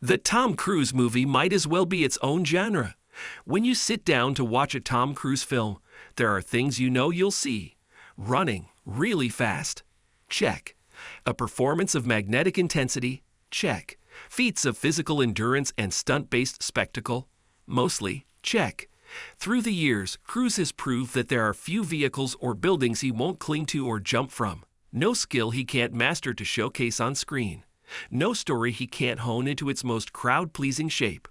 The Tom Cruise movie might as well be its own genre. When you sit down to watch a Tom Cruise film, there are things you know you'll see. Running really fast. Check. A performance of magnetic intensity. Check. Feats of physical endurance and stunt-based spectacle. Mostly. Check. Through the years, Cruise has proved that there are few vehicles or buildings he won't cling to or jump from. No skill he can't master to showcase on screen. No story he can't hone into its most crowd-pleasing shape.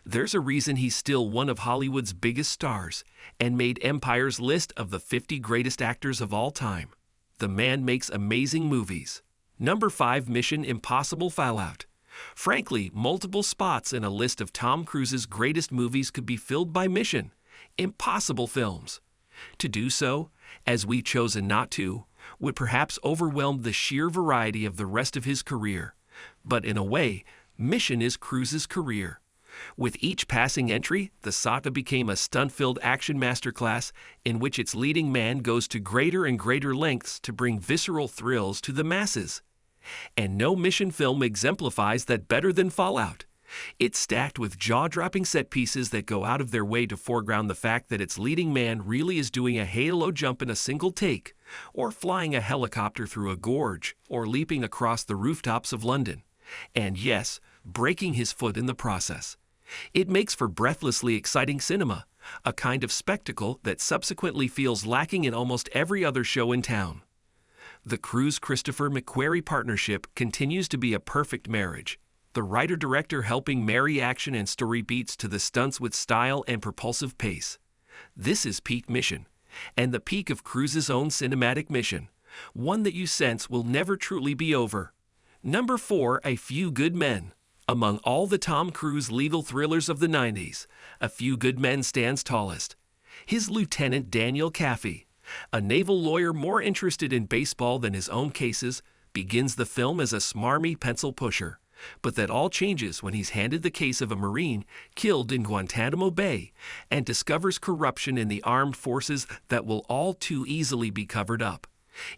There's a reason he's still one of Hollywood's biggest stars and made Empire's list of the 50 greatest actors of all time. The man makes amazing movies. Number 5, Mission Impossible Fallout. Frankly, multiple spots in a list of Tom Cruise's greatest movies could be filled by Mission Impossible films. To do so, as we've chosen not to, would perhaps overwhelm the sheer variety of the rest of his career. But in a way, Mission is Cruise's career. With each passing entry, the saga became a stunt-filled action masterclass in which its leading man goes to greater and greater lengths to bring visceral thrills to the masses. And no Mission film exemplifies that better than Fallout. It's stacked with jaw-dropping set pieces that go out of their way to foreground the fact that its leading man really is doing a halo jump in a single take, or flying a helicopter through a gorge, or leaping across the rooftops of London. And yes, breaking his foot in the process. It makes for breathlessly exciting cinema, a kind of spectacle that subsequently feels lacking in almost every other show in town. The Cruise-Christopher McQuarrie partnership continues to be a perfect marriage. The writer-director helping marry action and story beats to the stunts with style and propulsive pace. This is peak Mission, and the peak of Cruise's own cinematic mission, one that you sense will never truly be over. Number 4, A Few Good Men. Among all the Tom Cruise legal thrillers of the 90s, A Few Good Men stands tallest. His Lieutenant Daniel Kaffee, a naval lawyer more interested in baseball than his own cases, begins the film as a smarmy pencil pusher. But that all changes when he's handed the case of a Marine killed in Guantanamo Bay and discovers corruption in the armed forces that will all too easily be covered up.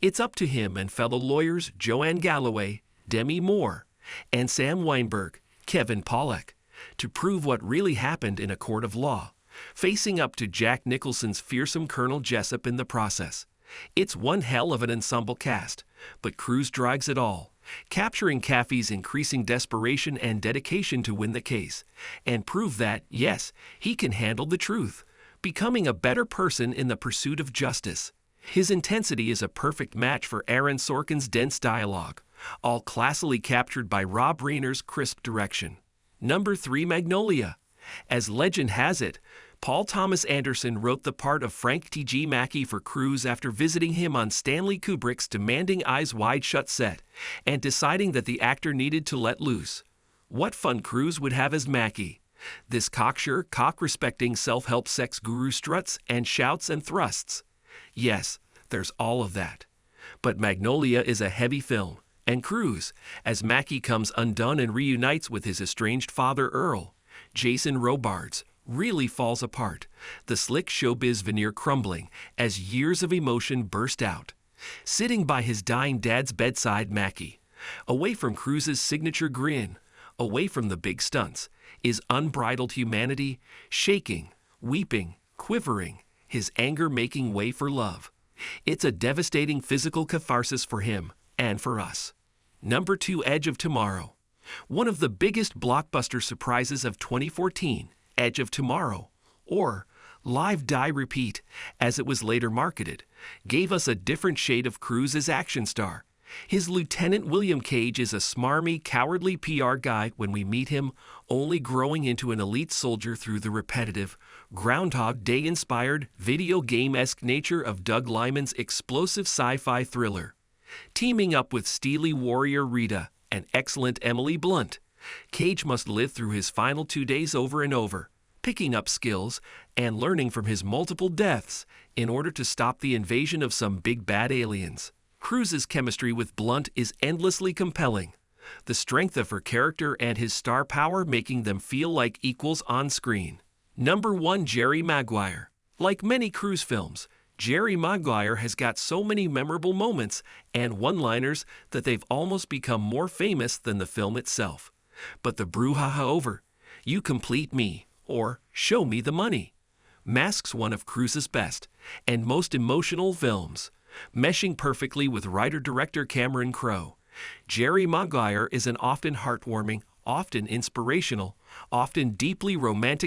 It's up to him and fellow lawyers Joanne Galloway, Demi Moore, and Sam Weinberg, Kevin Pollak, to prove what really happened in a court of law, facing up to Jack Nicholson's fearsome Colonel Jessup in the process. It's one hell of an ensemble cast, but Cruise drives it all, capturing Kaffee's increasing desperation and dedication to win the case, and prove that, yes, he can handle the truth, becoming a better person in the pursuit of justice. His intensity is a perfect match for Aaron Sorkin's dense dialogue, all classily captured by Rob Reiner's crisp direction. Number 3, Magnolia. As legend has it, Paul Thomas Anderson wrote the part of Frank T.G. Mackey for Cruise after visiting him on Stanley Kubrick's demanding Eyes Wide Shut set and deciding that the actor needed to let loose. What fun Cruise would have as Mackey. This cocksure, cock-respecting self-help sex guru struts and shouts and thrusts. Yes, there's all of that. But Magnolia is a heavy film, and Cruise, as Mackey comes undone and reunites with his estranged father Earl, Jason Robards, really falls apart, the slick showbiz veneer crumbling as years of emotion burst out. Sitting by his dying dad's bedside, Mackey, away from Cruise's signature grin, away from the big stunts, is unbridled humanity, shaking, weeping, quivering, his anger making way for love. It's a devastating physical catharsis for him and for us. Number 2, Edge of Tomorrow. One of the biggest blockbuster surprises of 2014, Edge of Tomorrow, or Live Die Repeat, as it was later marketed, gave us a different shade of Cruise's action star. His Lieutenant William Cage is a smarmy, cowardly PR guy when we meet him, only growing into an elite soldier through the repetitive, Groundhog Day-inspired, video game-esque nature of Doug Liman's explosive sci-fi thriller. Teaming up with steely warrior Rita and excellent Emily Blunt, Cage must live through his final 2 days over and over, picking up skills and learning from his multiple deaths in order to stop the invasion of some big bad aliens. Cruise's chemistry with Blunt is endlessly compelling, the strength of her character and his star power making them feel like equals on screen. Number 1, Jerry Maguire. Like many Cruise films, Jerry Maguire has got so many memorable moments and one-liners that they've almost become more famous than the film itself. But the brouhaha over. You complete me, or show me the money. Masks one of Cruise's best and most emotional films, meshing perfectly with writer-director Cameron Crowe. Jerry Maguire is an often heartwarming, often inspirational, often deeply romantic